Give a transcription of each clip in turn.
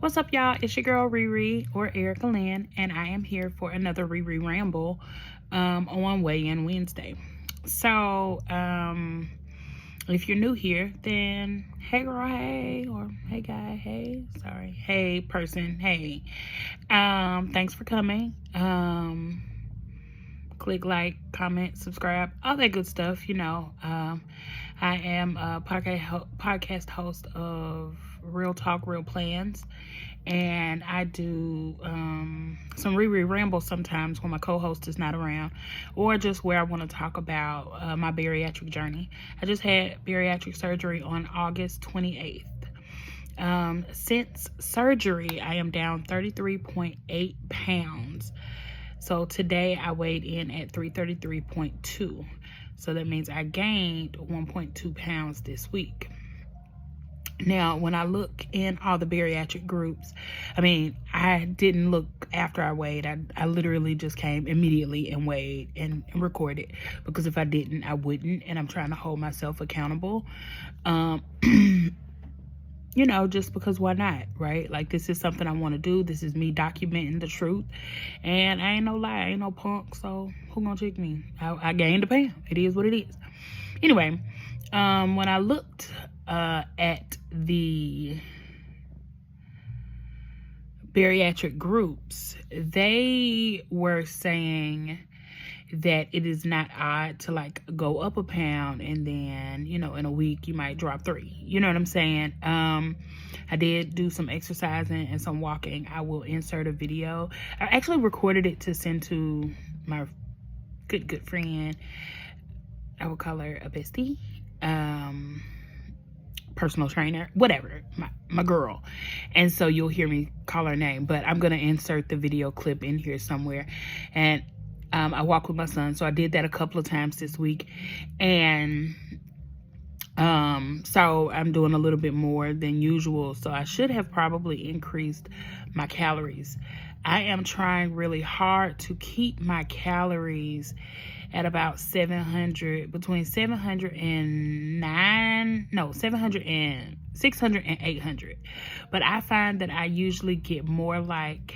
What's up, y'all? It's your girl ReRe or Erica Lynn, and I am here for another ReRe Ramble on Weigh-In Wednesday. So, if you're new here, then hey girl, hey, or hey guy, hey, sorry, hey person, hey. Thanks for coming. Click like, comment, subscribe, all that good stuff. I am a podcast host of Real Talk, Real Plans, and I do some ReRe Ramble sometimes when my co-host is not around, or just where I want to talk about my bariatric journey. I just had bariatric surgery on August 28th. Since surgery, I am down 33.8 pounds. So today I weighed in at 333.2. So that means I gained 1.2 pounds this week. Now, when I look in all the bariatric groups, I didn't look after I weighed. I literally just came immediately and weighed and recorded, because if I didn't, I wouldn't. And I'm trying to hold myself accountable. Just because why not, right? Like, this is something I want to do. This is me documenting the truth. And I ain't no lie, I ain't no punk, so who gonna check me? I gained a pound. It is what it is. Anyway, when I looked at the bariatric groups, they were saying that it is not odd to like go up a pound and then, in a week you might drop 3. You know what I'm saying? I did do some exercising and some walking. I will insert a video. I actually recorded it to send to my good friend. I would call her a bestie. Personal trainer, whatever, my girl. And so you'll hear me call her name, but I'm gonna insert the video clip in here somewhere. And I walk with my son, so I did that a couple of times this week. And so I'm doing a little bit more than usual, so I should have probably increased my calories. I am trying really hard to keep my calories at about between 600 and 800. But I find that I usually get more like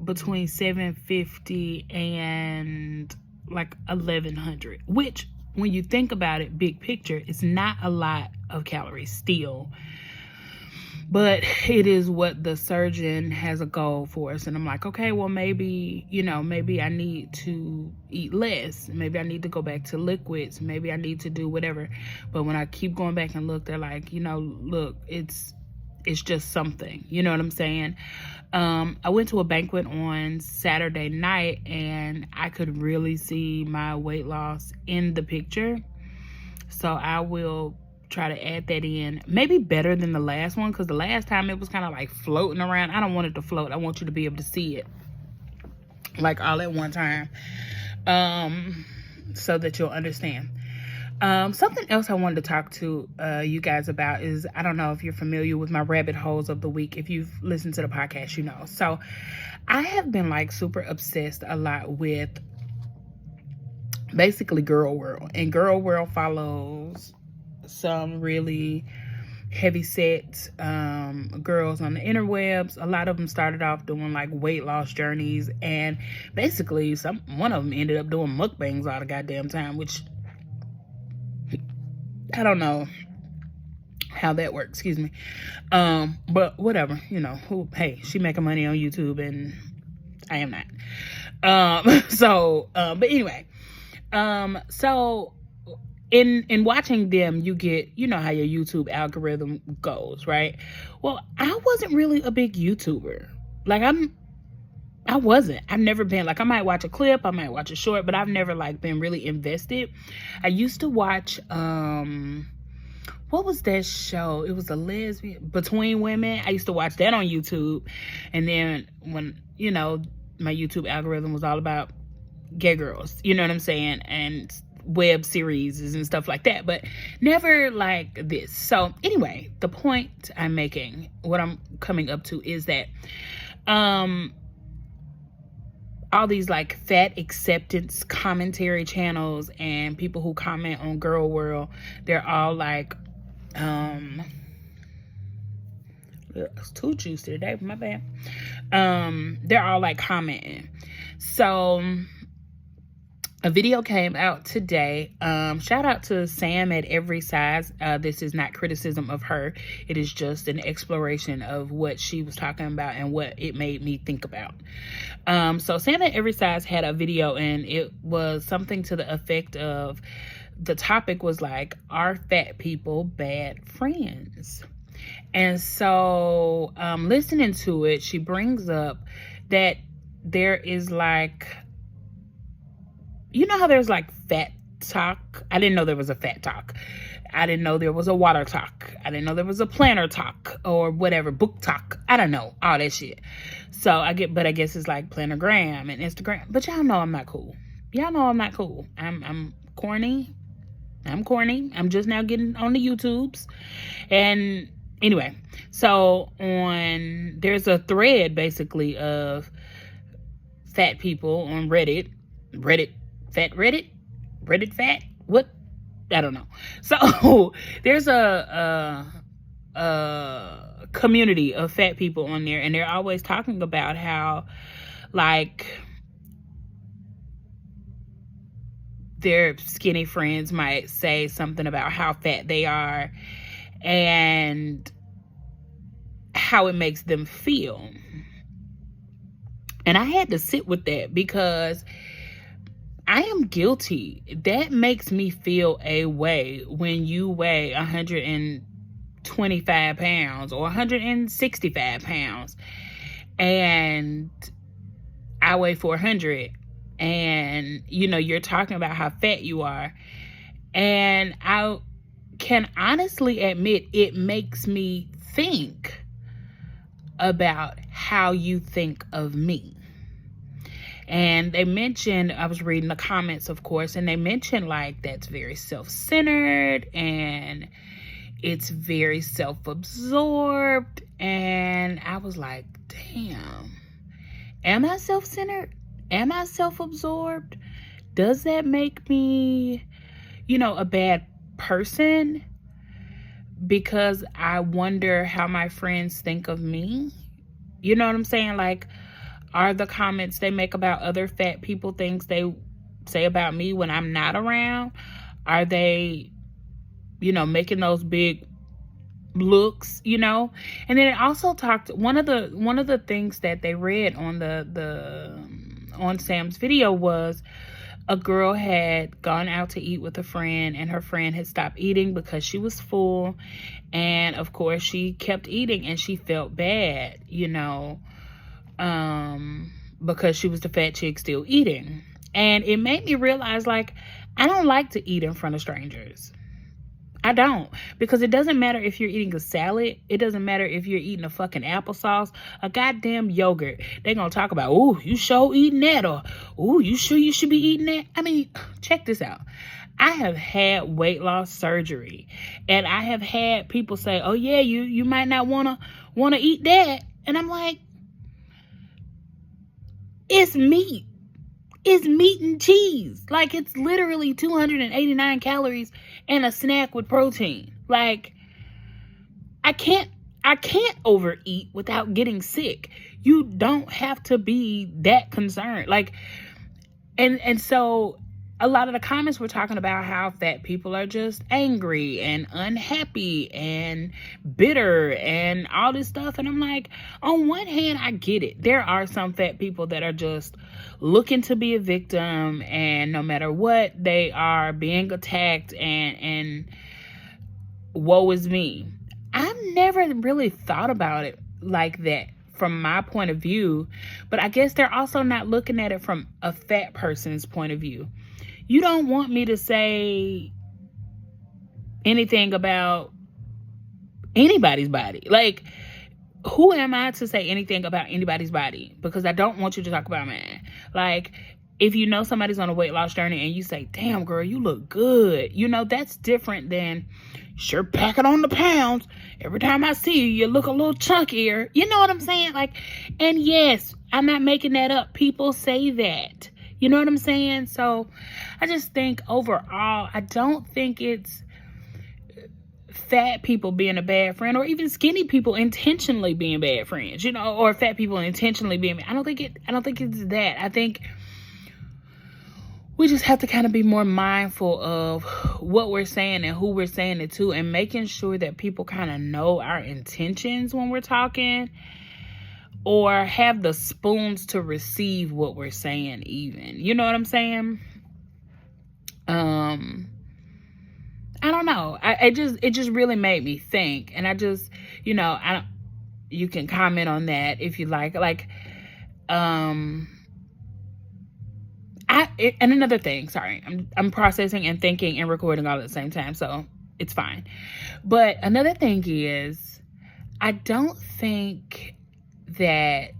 between 750 and like 1100, which when you think about it, big picture, it's not a lot of calories still. But it is what the surgeon has a goal for us. And I'm like, okay, well, maybe I need to eat less. Maybe I need to go back to liquids. Maybe I need to do whatever. But when I keep going back and look, they're like, look, it's just something. You know what I'm saying? I went to a banquet on Saturday night, and I could really see my weight loss in the picture. So I will try to add that in, maybe better than the last one, because the last time it was kind of like floating around. I don't want it to float. I want you to be able to see it like all at one time, so that you'll understand. Something else I wanted to talk to you guys about is, I don't know if you're familiar with my rabbit holes of the week. If you've listened to the podcast, you know. So I have been like super obsessed a lot with basically Girl World, and Girl World follows some really heavy set girls on the interwebs. A lot of them started off doing like weight loss journeys, and basically one of them ended up doing mukbangs all the goddamn time, which I don't know how that works, excuse me. But whatever, hey, she making money on YouTube and I am not. But anyway, so in watching them, you get, how your YouTube algorithm goes, right? Well, I wasn't really a big YouTuber. Like I've never been, like, I might watch a clip, I might watch a short, but I've never like been really invested. I used to watch, what was that show? It was a lesbian, Between Women. I used to watch that on YouTube. And then when, my YouTube algorithm was all about gay girls, you know what I'm saying? And web series and stuff like that, but never like this. So anyway, the point I'm making, what I'm coming up to, is that all these like fat acceptance commentary channels and people who comment on Girl World, they're all like It's too juicy today, my bad. They're all like commenting. So a video came out today. Shout out to Sam at Every Size. This is not criticism of her. It is just an exploration of what she was talking about and what it made me think about. So Sam at Every Size had a video, and it was something to the effect of, the topic was like, are fat people bad friends? And so listening to it, she brings up that there is like, you know how there's like fat talk? I didn't know there was a fat talk. I didn't know there was a water talk. I didn't know there was a planner talk or whatever, book talk. I don't know, all that shit. So I guess it's like planogram and Instagram. But y'all know I'm not cool. Y'all know I'm not cool. I'm corny. I'm corny. I'm just now getting on the YouTubes. And anyway, so there's a thread basically of fat people on Reddit fat, what, I don't know. So there's a community of fat people on there, and they're always talking about how like their skinny friends might say something about how fat they are and how it makes them feel. And I had to sit with that because I am guilty. That makes me feel a way when you weigh 125 pounds or 165 pounds and I weigh 400, and you know, you're talking about how fat you are. And I can honestly admit it makes me think about how you think of me. And they mentioned, I was reading the comments, of course, and they mentioned like that's very self-centered and it's very self-absorbed. And I was like, damn, am I self-centered? Am I self-absorbed? Does that make me, you know, a bad person? Because I wonder how my friends think of me. You know what I'm saying? Like, are the comments they make about other fat people things they say about me when I'm not around? Are they, you know, making those big looks, you know? And then it also talked, one of the things that they read on on Sam's video was a girl had gone out to eat with a friend, and her friend had stopped eating because she was full. And of course she kept eating and she felt bad, you know, because she was the fat chick still eating. And it made me realize, like, I don't like to eat in front of strangers. I don't. Because it doesn't matter if you're eating a salad. It doesn't matter if you're eating a fucking applesauce, a goddamn yogurt. They're going to talk about, ooh, you sure eating that, or, ooh, you sure you should be eating that? I mean, check this out. I have had weight loss surgery, and I have had people say, oh yeah, you might not want to eat that. And I'm like, it's meat. It's meat and cheese. Like, it's literally 289 calories and a snack with protein. Like, I can't overeat without getting sick. You don't have to be that concerned. Like, and so a lot of the comments were talking about how fat people are just angry and unhappy and bitter and all this stuff. And I'm like, on one hand, I get it. There are some fat people that are just looking to be a victim, and no matter what, they are being attacked and woe is me. I've never really thought about it like that from my point of view, but I guess they're also not looking at it from a fat person's point of view. You don't want me to say anything about anybody's body. Like, who am I to say anything about anybody's body? Because I don't want you to talk about mine. Like, if you know somebody's on a weight loss journey and you say, damn, girl, you look good. You know, that's different than, sure, packing on the pounds. Every time I see you, you look a little chunkier. You know what I'm saying? Like, and yes, I'm not making that up. People say that. You know what I'm saying? So I just think overall, I don't think it's fat people being a bad friend, or even skinny people intentionally being bad friends, or fat people intentionally being. I don't think it's that. I think we just have to kind of be more mindful of what we're saying and who we're saying it to, and making sure that people kind of know our intentions when we're talking, or have the spoons to receive what we're saying even. You know what I'm saying? I don't know. It just really made me think, and I just, you can comment on that if you like. And another thing, sorry, I'm processing and thinking and recording all at the same time, so it's fine. But another thing is, I don't think that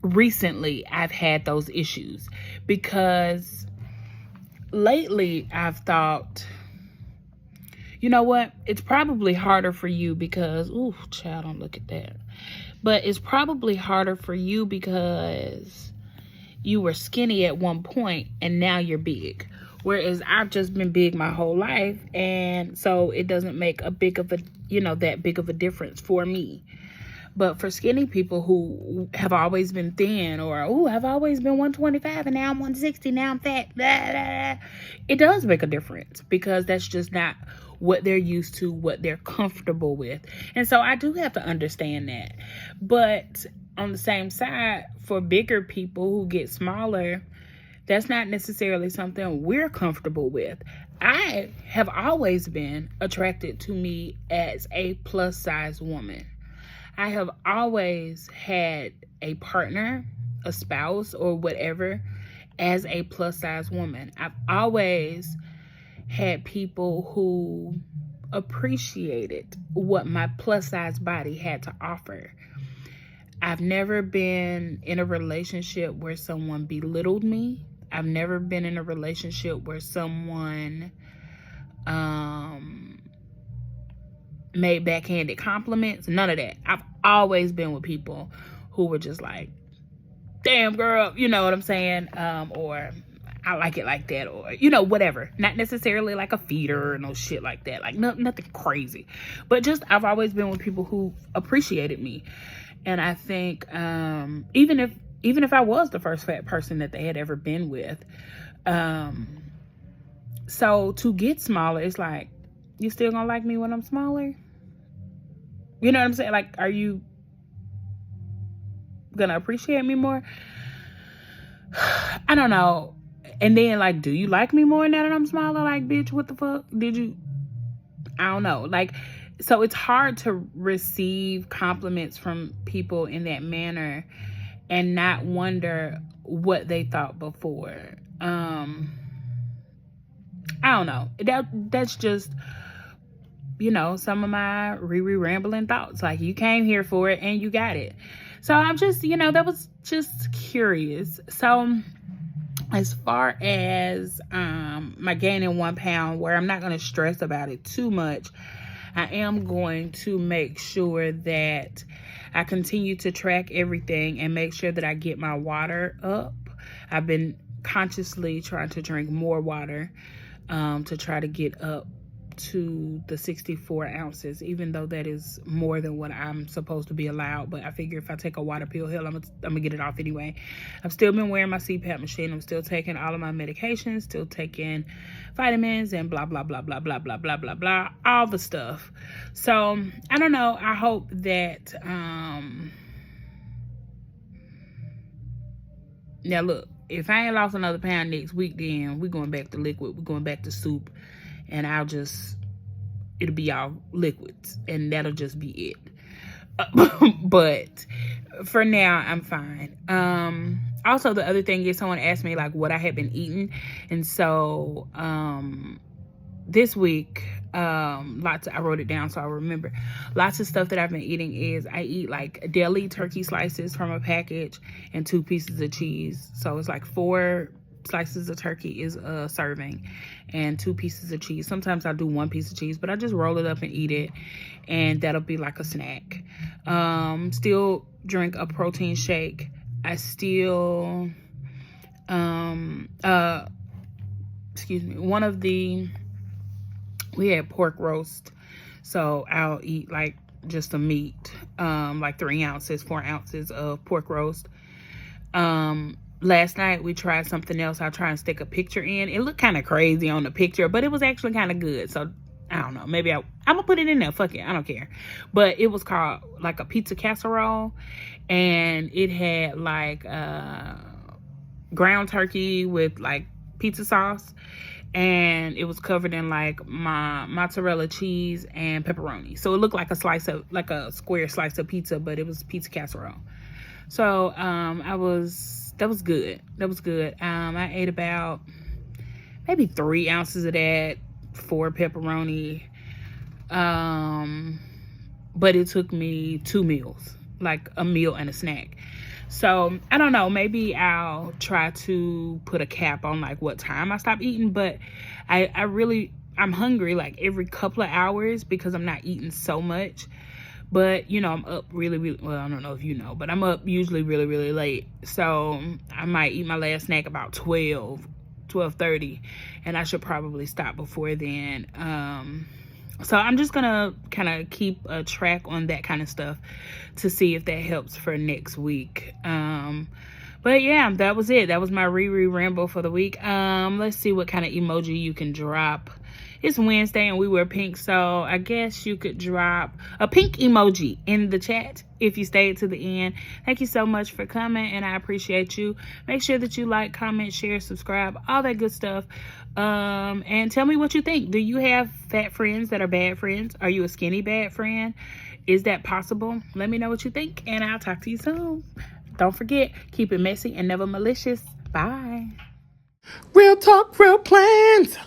recently I've had those issues, because lately I've thought, you know what, it's probably harder for you because, ooh, child, don't look at that. But it's probably harder for you because you were skinny at one point and now you're big. Whereas I've just been big my whole life, and so it doesn't make that big of a difference for me. But for skinny people who have always been thin, or I've always been 125 and now I'm 160, now I'm fat, blah, blah, blah, it does make a difference, because that's just not what they're used to, what they're comfortable with. And so I do have to understand that. But on the same side, for bigger people who get smaller, that's not necessarily something we're comfortable with. I have always been attracted to me as a plus size woman. I have always had a partner, a spouse, or whatever as a plus size woman. I've always had people who appreciated what my plus size body had to offer. I've never been in a relationship where someone belittled me. I've never been in a relationship where someone made backhanded compliments. None of that. I've always been with people who were just like, damn girl, you know what I'm saying? Or I like it like that, or, whatever. Not necessarily like a feeder or no shit like that. Like nothing crazy. But just, I've always been with people who appreciated me. And I think, even if I was the first fat person that they had ever been with, so to get smaller, it's like, you still gonna like me when I'm smaller? You know what I'm saying? Like, are you gonna appreciate me more? I don't know. And then, like, do you like me more now that I'm smaller? Like, bitch, what the fuck? Did you? I don't know. Like, so it's hard to receive compliments from people in that manner and not wonder what they thought before. I don't know. That's just, some of my ReRe rambling thoughts. Like, you came here for it and you got it. So I'm just, that was just curious. So as far as my gaining 1 pound, where I'm not going to stress about it too much, I am going to make sure that I continue to track everything and make sure that I get my water up. I've been consciously trying to drink more water to try to get up to the 64 ounces, even though that is more than what I'm supposed to be allowed. But I figure if I take a water pill, hell, I'm gonna get it off anyway. I've still been wearing my CPAP machine. I'm still taking all of my medications, still taking vitamins and blah, blah, blah, blah, blah, blah, blah, blah, blah, all the stuff. So I don't know. I hope that, now look, if I ain't lost another pound next week, then we're going back to liquid. We're going back to soup. And it'll be all liquids. And that'll just be it. But for now, I'm fine. Also, the other thing is, someone asked me, like, what I had been eating. And so, this week, I wrote it down so I remember. Lots of stuff that I've been eating is, I eat like deli turkey slices from a package and 2 pieces of cheese. So it's like 4 slices of turkey is a serving and 2 pieces of cheese. Sometimes I'll do 1 piece of cheese, but I just roll it up and eat it, and that'll be like a snack. Still drink a protein shake. I still excuse me, we had pork roast. So I'll eat like just a meat, like 3 ounces, 4 ounces of pork roast. Last night we tried something else. I'll try and stick a picture in. It looked kind of crazy on the picture, but it was actually kind of good. So I don't know. Maybe I'm gonna put it in there. Fuck it. I don't care. But it was called like a pizza casserole, and it had like ground turkey with like pizza sauce, and it was covered in like my mozzarella cheese and pepperoni. So it looked like a square slice of pizza, but it was pizza casserole. So that was good. That was good. I ate about maybe 3 ounces of that, 4 pepperoni. But it took me 2 meals, like a meal and a snack. So I don't know, maybe I'll try to put a cap on like what time I stop eating, but I'm hungry like every couple of hours because I'm not eating so much. But you know, I'm up really, well, I don't know if you know, but I'm up usually really, really late. So I might eat my last snack about 12:30, and I should probably stop before then. So I'm just gonna kind of keep a track on that kind of stuff to see if that helps for next week. But yeah, that was it. That was my ReRe Ramble for the week. Let's see what kind of emoji you can drop. It's Wednesday and we wear pink, so I guess you could drop a pink emoji in the chat if you stayed to the end. Thank you so much for coming, and I appreciate you. Make sure that you like, comment, share, subscribe, all that good stuff. And tell me what you think. Do you have fat friends that are bad friends? Are you a skinny bad friend? Is that possible? Let me know what you think, and I'll talk to you soon. Don't forget, keep it messy and never malicious. Bye. Real talk, real plans.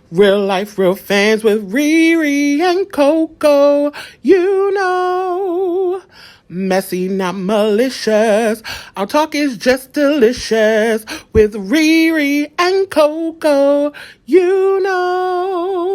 Real life, real fans with ReRe and Coco. You know, messy, not malicious. Our talk is just delicious with ReRe and Coco. You know.